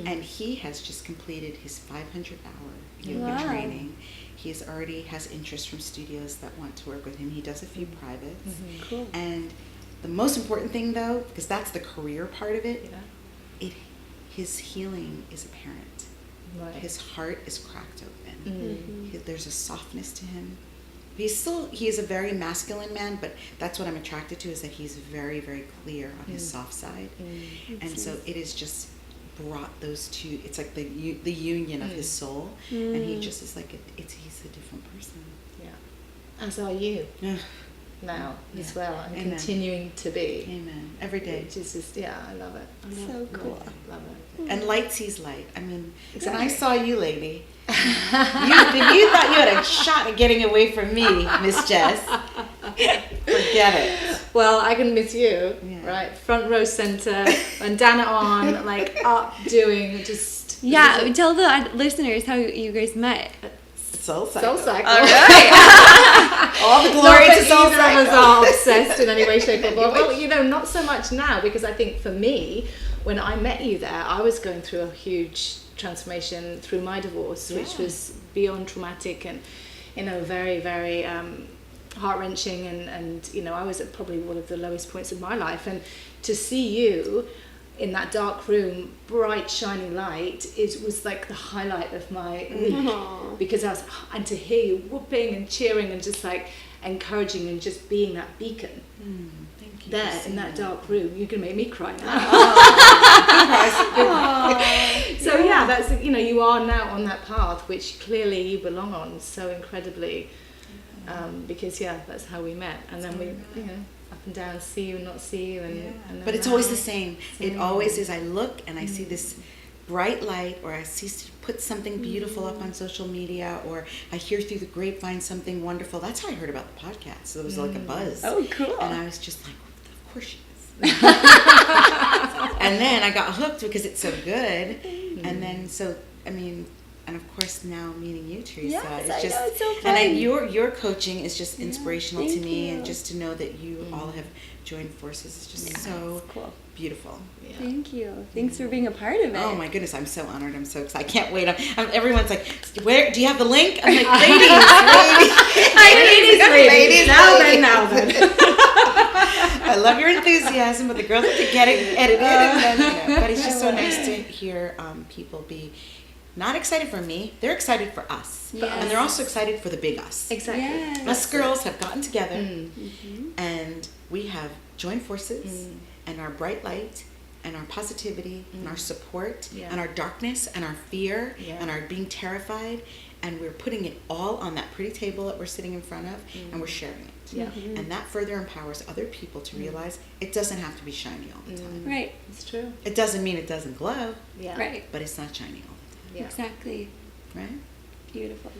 And he has just completed his 500-hour yoga training. He's already has interest from studios that want to work with him. He does a few privates. Cool. And the most important thing, though, because that's the career part of it, his healing is apparent. Right. His heart is cracked open. There's a softness to him. He is a very masculine man, but that's what I'm attracted to, is that he's very, very clear on his soft side. And so it is just brought those two, it's like the union of his soul, and he just is like, he's a different person. Yeah. As are you. Now as well, and Amen. Continuing to be. Amen. Every day. Which is just, I love it. So cool. Love it. And light sees light. When I saw you, lady, you thought you had a shot at getting away from me, Miss Jess. Forget it. Well, I can miss you, right? Front row center, bandana on, like up doing just... Yeah, tell the listeners how you guys met. Soul Cycle. Soul Cycle. All right. All the glory to Soul Cycle. Neither of us are obsessed in any way, shape, or form. Well, not so much now, because I think for me, when I met you there, I was going through a huge transformation through my divorce, which was beyond traumatic and, very, very heart-wrenching. And I was at probably one of the lowest points of my life. And to see you in that dark room, bright, shining light, it was like the highlight of my week. Because and to hear you whooping and cheering and just like encouraging and just being that beacon. Thank you there in that dark room, you can make me cry now. So that's you are now on that path, which clearly you belong on so incredibly, because that's how we met, and then we up and down, see you, not see you, and but it's always the same. It always is. I look and I see this bright light, or I see put something beautiful up on social media, or I hear through the grapevine something wonderful. That's how I heard about the podcast. So it was like a buzz. Oh, cool. And I was just like, of course she is. And then I got hooked because it's so good. And then and of course now meeting you, Teresa, yes, it's I know, it's so fun. and your coaching is just inspirational to me, you. and just to know that you all have joined forces is just so cool. Beautiful. Yeah. Thank you. Thanks for being a part of it. Oh my goodness, I'm so honored. I'm so excited. I can't wait. Everyone's like, "Where do you have the link?" I'm like, "Ladies, ladies, now then." I love your enthusiasm, but the girls have to get it edited. And then, but it's just so nice to hear people be not excited for me. They're excited for us, and they're also excited for the big us. Exactly. Yes. Us girls have gotten together, and we have joined forces, and our bright light, and our positivity, and our support, and our darkness, and our fear, and our being terrified, and we're putting it all on that pretty table that we're sitting in front of, and we're sharing it. Yeah. And that further empowers other people to realize it doesn't have to be shiny all the time. Right. It's true. It doesn't mean it doesn't glow, Right. but it's not shiny all the time. Yeah. Exactly. Right? Beautiful.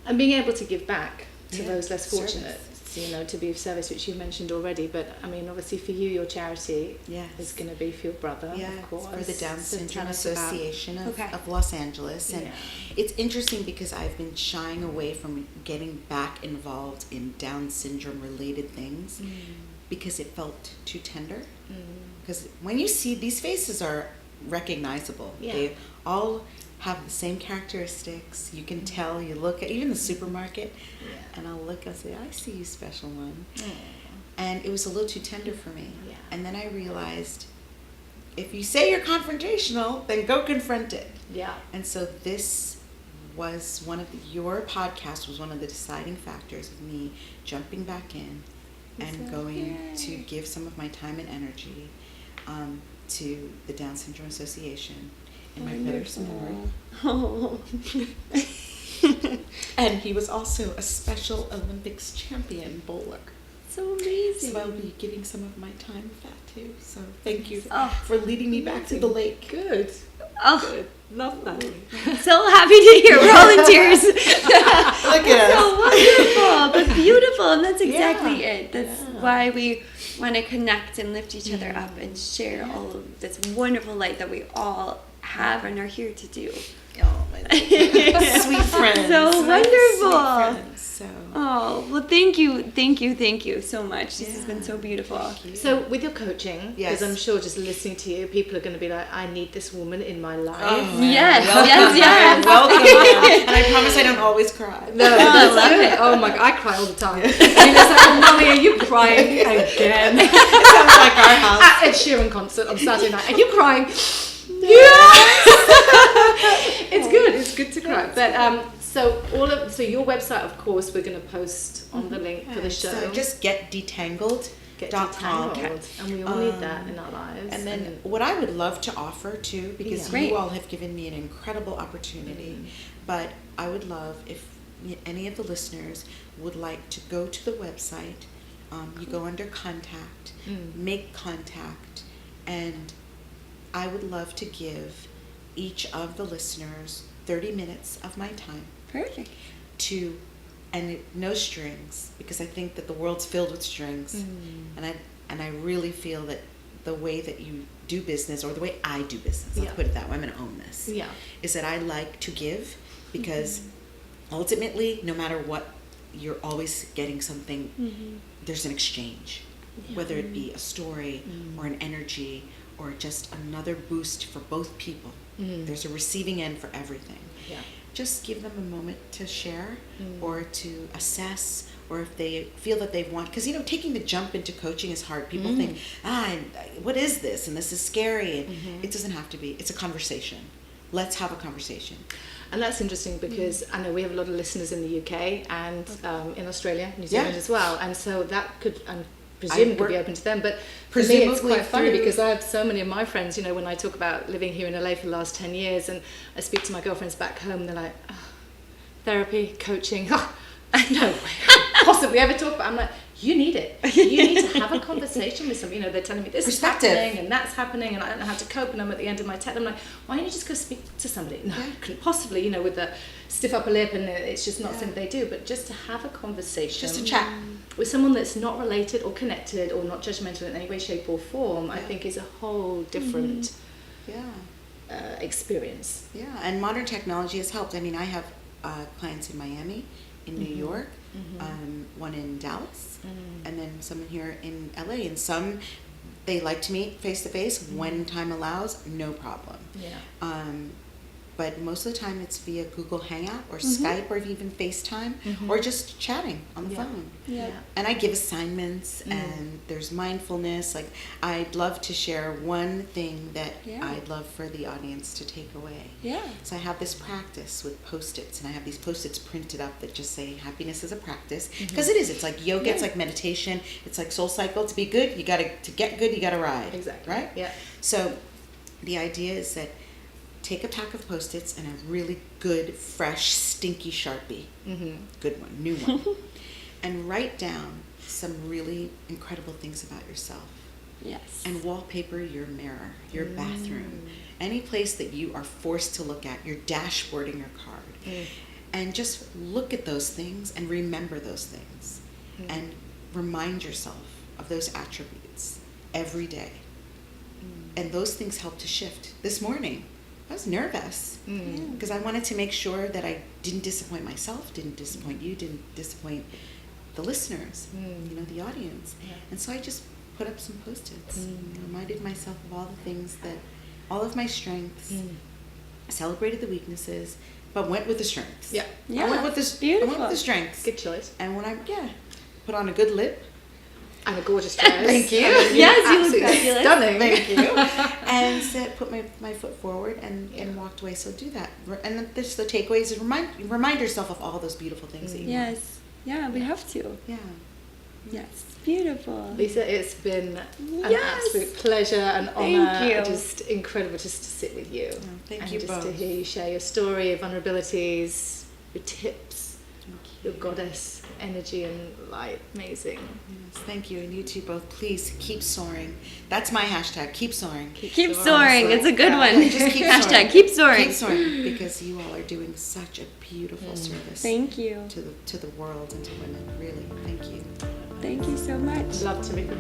And being able to give back to those less fortunate. Service. to be of service, which you mentioned already. But I mean, obviously for you, your charity is going to be for your brother, of course. For the Down So Syndrome tell us about- Association of Los Angeles. And Yeah. it's interesting because I've been shying away from getting back involved in Down syndrome related things because it felt too tender. Because when you see, these faces are recognizable. Yeah. They all have the same characteristics. You can tell, you look at even the supermarket, and I'll look and say, I see you, special one. And it was a little too tender for me. Yeah. And then I realized, if you say you're confrontational, then go confront it. Yeah. And so this was your podcast was one of the deciding factors of me jumping back in and going to give some of my time and energy to the Down Syndrome Association in my brother's memory. Oh. And he was also a Special Olympics champion bowler. So amazing. So I'll be giving some of my time with that too. So thank you Oh. for leading me back to the lake. Good. Oh, Good. Love that. so happy to hear. We're all in tears. Look at So wonderful, but beautiful, and that's exactly Yeah. it. That's why we want to connect and lift each other up and share all of this wonderful light that we all have and are here to do. Oh, my sweet friends. So My wonderful. Sweet friends. So. Oh, well, thank you so much. This has been so beautiful. So with your coaching, Yes. because I'm sure just listening to you, people are going to be like, I need this woman in my life. Yes, yes. Welcome. And I promise I don't always cry. No, that's good. Oh my God, I cry all the time. And it's like, oh, Mommy, are you crying again? Sounds like our house. At Ed Sheeran concert on Saturday night. Are you crying? Yes. It's good. It's good to cry. But so your website, of course, we're going to post on the link for the show. So just get detangled. Get .com. detangled, and we all need that in our lives. And then what I would love to offer too, because Great. you all have given me an incredible opportunity, but I would love if any of the listeners would like to go to the website, you go under contact, make contact, and I would love to give each of the listeners 30 minutes of my time Perfect. no strings, because I think that the world's filled with strings, and I really feel that the way that you do business, or the way I do business, I'll put it that way, I'm going to own this, is that I like to give, because ultimately, no matter what, you're always getting something, there's an exchange, whether it be a story or an energy or just another boost for both people. There's a receiving end for everything. Just give them a moment to share or to assess, or if they feel that they want, because taking the jump into coaching is hard. People think, what is this? And this is scary. And it doesn't have to be. It's a conversation. Let's have a conversation. And that's interesting because I know we have a lot of listeners in the UK and in Australia, New Zealand as well. And so that could, and presume could be open to them. But for me, it's quite funny because I have so many of my friends, when I talk about living here in LA for the last 10 years and I speak to my girlfriends back home, they're like, therapy, coaching, no way, possibly ever talk about it. I'm like, you need it. You need to have a conversation with somebody. They're telling me this is happening and that's happening and I don't know how to cope and I'm at the end of my tether. I'm like, why don't you just go speak to somebody? No, couldn't possibly, with the stiff upper lip and it's just not something they do. But just to have a conversation. Just to chat. With someone that's not related or connected or not judgmental in any way, shape or form, I think is a whole different experience. Yeah, and modern technology has helped. I mean, I have clients in Miami, in New York, one in Dallas, and then some here in LA. And some, they like to meet face to face when time allows, no problem. Yeah. But most of the time it's via Google Hangout or Skype or even FaceTime or just chatting on the phone. Yeah. And I give assignments and there's mindfulness. Like, I'd love to share one thing that I'd love for the audience to take away. Yeah. So I have this practice with Post-its, and I have these Post-its printed up that just say happiness is a practice. Because it is. It's like yoga, it's like meditation, it's like Soul Cycle. To be good, to get good, you gotta ride. Exactly. Right? Yeah. So the idea is that take a pack of Post-its and a really good, fresh, stinky Sharpie. Good one, new one. And write down some really incredible things about yourself. Yes. And wallpaper your mirror, your bathroom, any place that you are forced to look at, your dashboard in your car. And just look at those things and remember those things. and remind yourself of those attributes every day. And those things help to shift. This morning, I was nervous because I wanted to make sure that I didn't disappoint myself, didn't disappoint you, didn't disappoint the listeners, the audience. Yeah. And so I just put up some Post-its, reminded myself of all the things all of my strengths, celebrated the weaknesses, but went with the strengths. Yeah. I went with the Beautiful. I went with the strengths. Good choice. And when I put on a good lip, And a gorgeous dress. Thank you. Yes, you look Absolutely fabulous. stunning. thank you, and put my foot forward and walked away. So do that. And then the takeaway is remind yourself of all those beautiful things that you want. Yes. Yeah, we have to. Yeah. Yes. Beautiful. Lisa, it's been an Yes. absolute pleasure and Thank honour. you. Just incredible just to sit with you. Thank and you just to both. hear you share your story, your vulnerabilities, your tips, your goddess energy and light. Amazing. Yes, thank you. And you two both, please keep soaring. That's my hashtag, keep soaring. Keep soaring. It's a good one. Just keep Hashtag soaring. keep soaring. Keep soaring, because you all are doing such a beautiful service Thank you. to the world and to women. Really, thank you. Thank you so much. Love to meet you.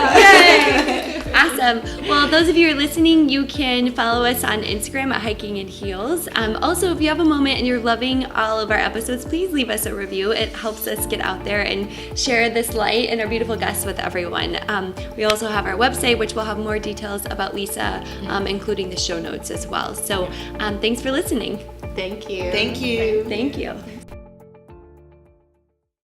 Yay! Awesome. Well, those of you who are listening, you can follow us on Instagram at Hiking in Heels. Also, if you have a moment and you're loving all of our episodes, please leave us a review. It helps us get out there and share this light and our beautiful guests with everyone. We also have our website, which will have more details about Lisa, including the show notes as well. So thanks for listening. Thank you. Thank you. Thank you.